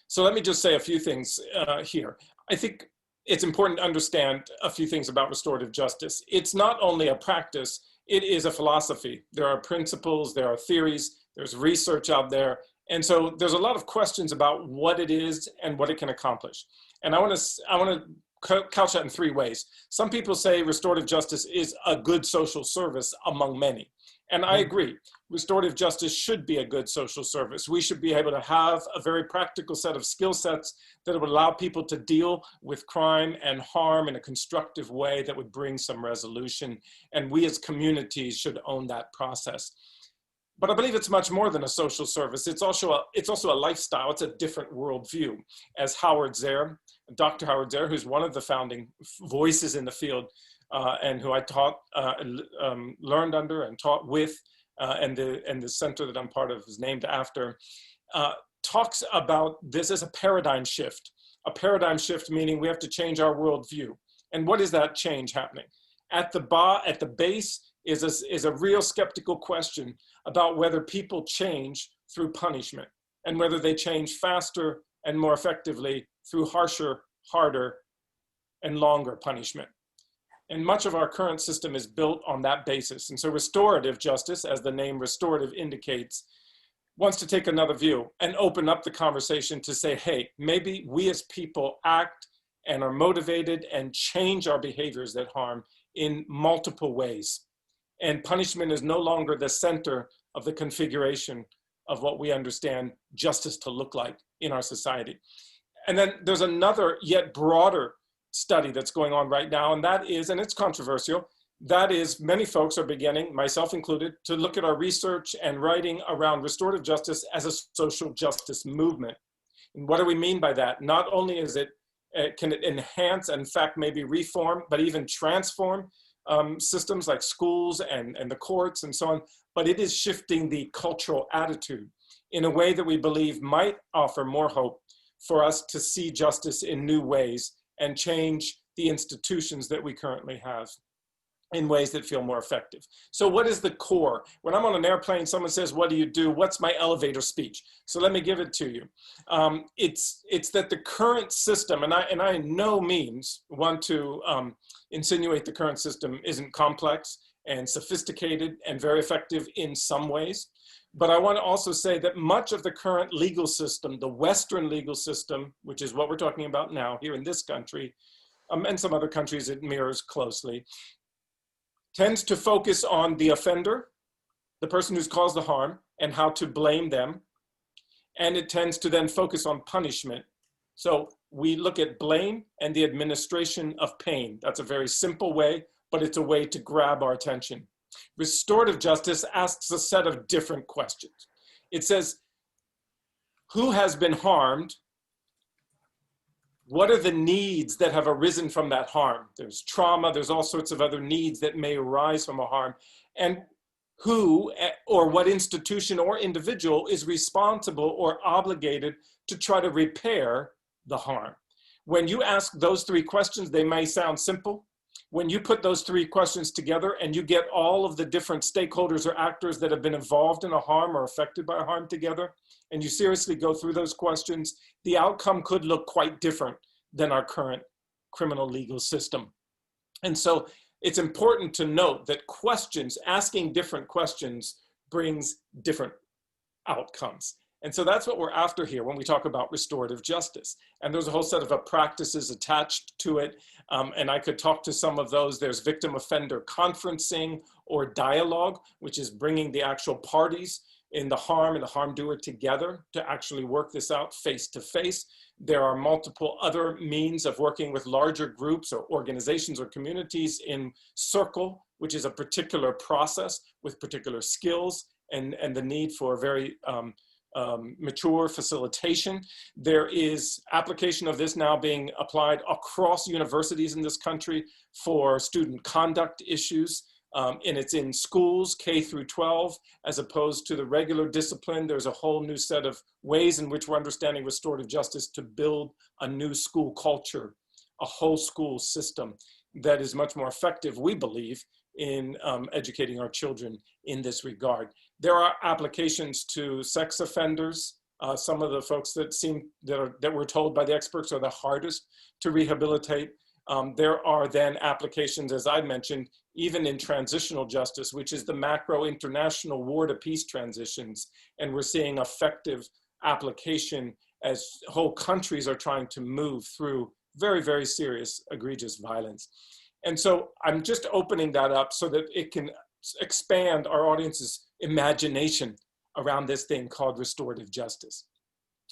So let me just say a few things here. I think it's important to understand a few things about restorative justice. It's not only a practice, it is a philosophy. There are principles, there are theories, there's research out there. And so there's a lot of questions about what it is and what it can accomplish. And I want to couch that in three ways. Some people say restorative justice is a good social service among many. And I agree, restorative justice should be a good social service. We should be able to have a very practical set of skill sets that would allow people to deal with crime and harm in a constructive way that would bring some resolution. And we as communities should own that process. But I believe it's much more than a social service. It's also a lifestyle. It's a different worldview. As Dr. Howard Zehr, who's one of the founding voices in the field, and who I taught, learned under and taught with, and the center that I'm part of is named after, talks about this as a paradigm shift. A paradigm shift meaning we have to change our worldview. And what is that change happening? At the base is a real skeptical question about whether people change through punishment and whether they change faster and more effectively through harsher, harder, and longer punishment. And much of our current system is built on that basis. And so restorative justice, as the name restorative indicates, wants to take another view and open up the conversation to say, hey, maybe we as people act and are motivated and change our behaviors that harm in multiple ways. And punishment is no longer the center of the configuration of what we understand justice to look like in our society. And then there's another yet broader study that's going on right now, and that is, and it's controversial, that is many folks are beginning, myself included, to look at our research and writing around restorative justice as a social justice movement. And what do we mean by that? Not only is can it enhance, and in fact maybe reform, but even transform systems like schools and the courts and so on, but it is shifting the cultural attitude in a way that we believe might offer more hope for us to see justice in new ways and change the institutions that we currently have in ways that feel more effective. So what is the core? When I'm on an airplane, someone says, what do you do? What's my elevator speech? So let me give it to you. It's that the current system, and I in no means want to insinuate the current system isn't complex and sophisticated and very effective in some ways. But I want to also say that much of the current legal system, the Western legal system, which is what we're talking about now here in this country, and some other countries it mirrors closely, tends to focus on the offender, the person who's caused the harm, and how to blame them. And it tends to then focus on punishment. So we look at blame and the administration of pain. That's a very simple way, but it's a way to grab our attention. Restorative justice asks a set of different questions. It says, who has been harmed? What are the needs that have arisen from that harm? There's trauma, there's all sorts of other needs that may arise from a harm. And who or what institution or individual is responsible or obligated to try to repair the harm? When you ask those three questions, they may sound simple. When you put those three questions together and you get all of the different stakeholders or actors that have been involved in a harm or affected by a harm together, and you seriously go through those questions, the outcome could look quite different than our current criminal legal system. And so it's important to note that asking different questions brings different outcomes. And so that's what we're after here when we talk about restorative justice. And there's a whole set of practices attached to it. And I could talk to some of those. There's victim offender conferencing or dialogue, which is bringing the actual parties in the harm and the harm doer together to actually work this out face to face. There are multiple other means of working with larger groups or organizations or communities in circle, which is a particular process with particular skills and the need for very mature facilitation. There is application of this now being applied across universities in this country for student conduct issues. And it's in schools, K through 12, as opposed to the regular discipline. There's a whole new set of ways in which we're understanding restorative justice to build a new school culture, a whole school system that is much more effective, we believe, in educating our children in this regard. There are applications to sex offenders Some of the folks that were told by the experts are the hardest to rehabilitate. There are then applications, as I mentioned, even in transitional justice, which is the macro international war to peace transitions. And we're seeing effective application as whole countries are trying to move through very, very serious, egregious violence. And so I'm just opening that up so that it can expand our audience's imagination around this thing called restorative justice.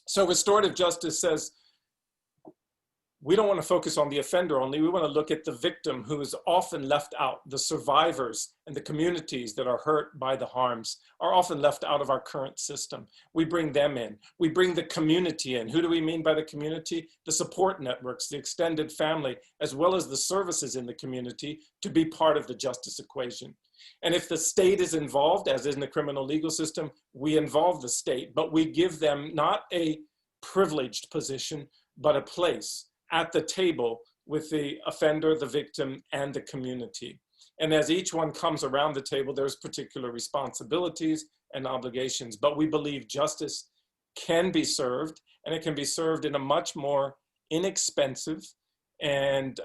So restorative justice says, we don't want to focus on the offender only. We want to look at the victim who is often left out. The survivors and the communities that are hurt by the harms are often left out of our current system. We bring them in. We bring the community in. Who do we mean by the community? The support networks, the extended family, as well as the services in the community to be part of the justice equation. And if the state is involved, as in the criminal legal system, we involve the state, but we give them not a privileged position, but a place at the table with the offender, the victim, and the community. And as each one comes around the table, there's particular responsibilities and obligations, but we believe justice can be served, and it can be served in a much more inexpensive and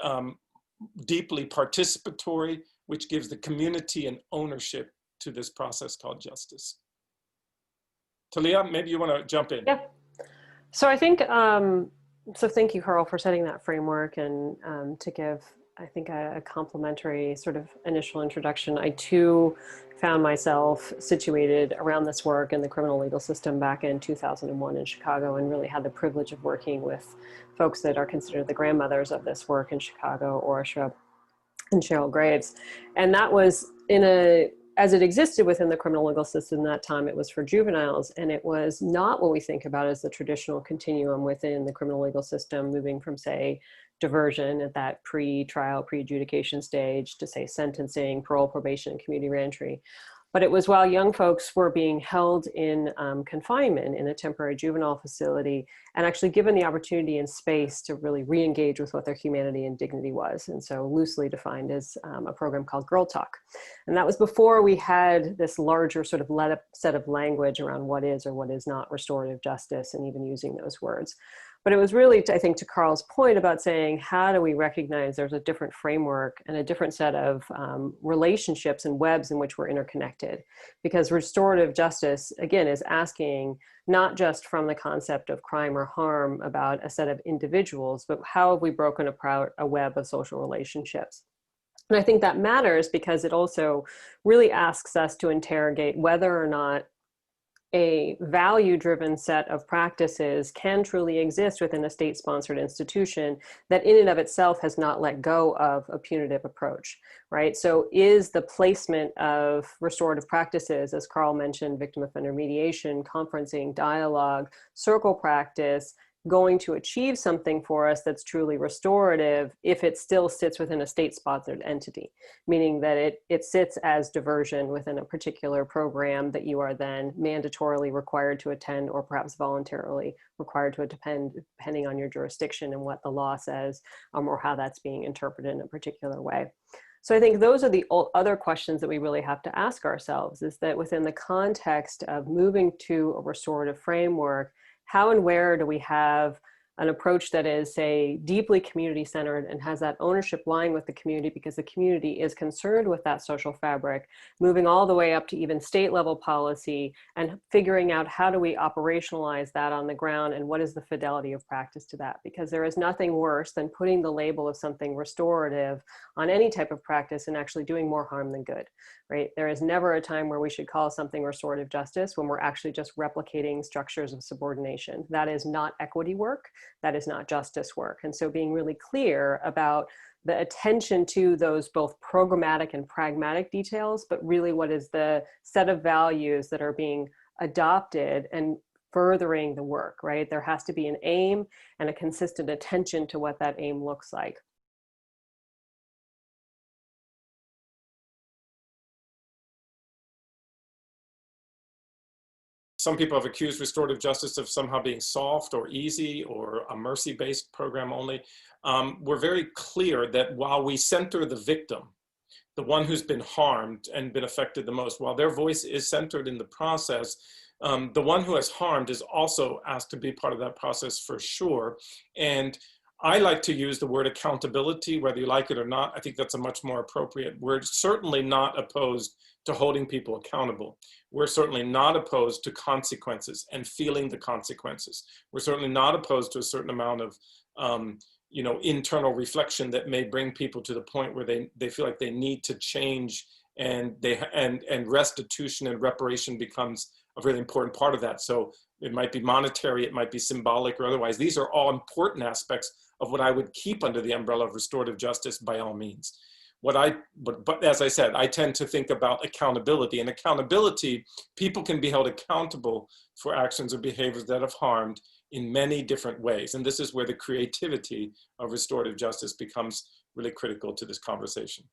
deeply participatory, which gives the community an ownership to this process called justice. Thalia, maybe you want to jump in. Yeah. So I think, so thank you, Carl, for setting that framework and to give, I think, a complimentary sort of initial introduction. I too found myself situated around this work in the criminal legal system back in 2001 in Chicago, and really had the privilege of working with folks that are considered the grandmothers of this work in Chicago, Orshra and Cheryl Graves. And that was as it existed within the criminal legal system that time, it was for juveniles, and it was not what we think about as the traditional continuum within the criminal legal system, moving from, say, diversion at that pre-trial, pre-adjudication stage to, say, sentencing, parole, probation, and community reentry. But it was while young folks were being held in confinement in a temporary juvenile facility and actually given the opportunity and space to really re-engage with what their humanity and dignity was. And so loosely defined as a program called Girl Talk. And that was before we had this larger sort of set of language around what is or what is not restorative justice, and even using those words. But it was really, I think, to Carl's point about saying, how do we recognize there's a different framework and a different set of relationships and webs in which we're interconnected? Because restorative justice, again, is asking not just from the concept of crime or harm about a set of individuals, but how have we broken apart a web of social relationships? And I think that matters because it also really asks us to interrogate whether or not a value-driven set of practices can truly exist within a state-sponsored institution that in and of itself has not let go of a punitive approach, right? So is the placement of restorative practices, as Carl mentioned, victim offender mediation, conferencing, dialogue, circle practice, going to achieve something for us that's truly restorative if it still sits within a state-sponsored entity, meaning that it sits as diversion within a particular program that you are then mandatorily required to attend, or perhaps voluntarily required to attend, depending on your jurisdiction and what the law says, or how that's being interpreted in a particular way. So I think those are the other questions that we really have to ask ourselves, is that within the context of moving to a restorative framework, how and where do we have an approach that is, say, deeply community-centered and has that ownership lying with the community because the community is concerned with that social fabric, moving all the way up to even state-level policy and figuring out how do we operationalize that on the ground and what is the fidelity of practice to that? Because there is nothing worse than putting the label of something restorative on any type of practice and actually doing more harm than good, right? There is never a time where we should call something restorative justice when we're actually just replicating structures of subordination. That is not equity work. That is not justice work. And so being really clear about the attention to those both programmatic and pragmatic details, but really what is the set of values that are being adopted and furthering the work, right? There has to be an aim and a consistent attention to what that aim looks like. Some people have accused restorative justice of somehow being soft or easy or a mercy-based program only. We're very clear that while we center the victim, the one who's been harmed and been affected the most, while their voice is centered in the process, The one who has harmed is also asked to be part of that process for sure. And I like to use the word accountability, whether you like it or not. I think that's a much more appropriate. We're certainly not opposed to holding people accountable. We're certainly not opposed to consequences and feeling the consequences. We're certainly not opposed to a certain amount of internal reflection that may bring people to the point where they feel like they need to change, and restitution and reparation becomes a really important part of that. So it might be monetary, it might be symbolic or otherwise. These are all important aspects of what I would keep under the umbrella of restorative justice by all means. But as I said, I tend to think about accountability. And accountability, people can be held accountable for actions or behaviors that have harmed in many different ways. And this is where the creativity of restorative justice becomes really critical to this conversation.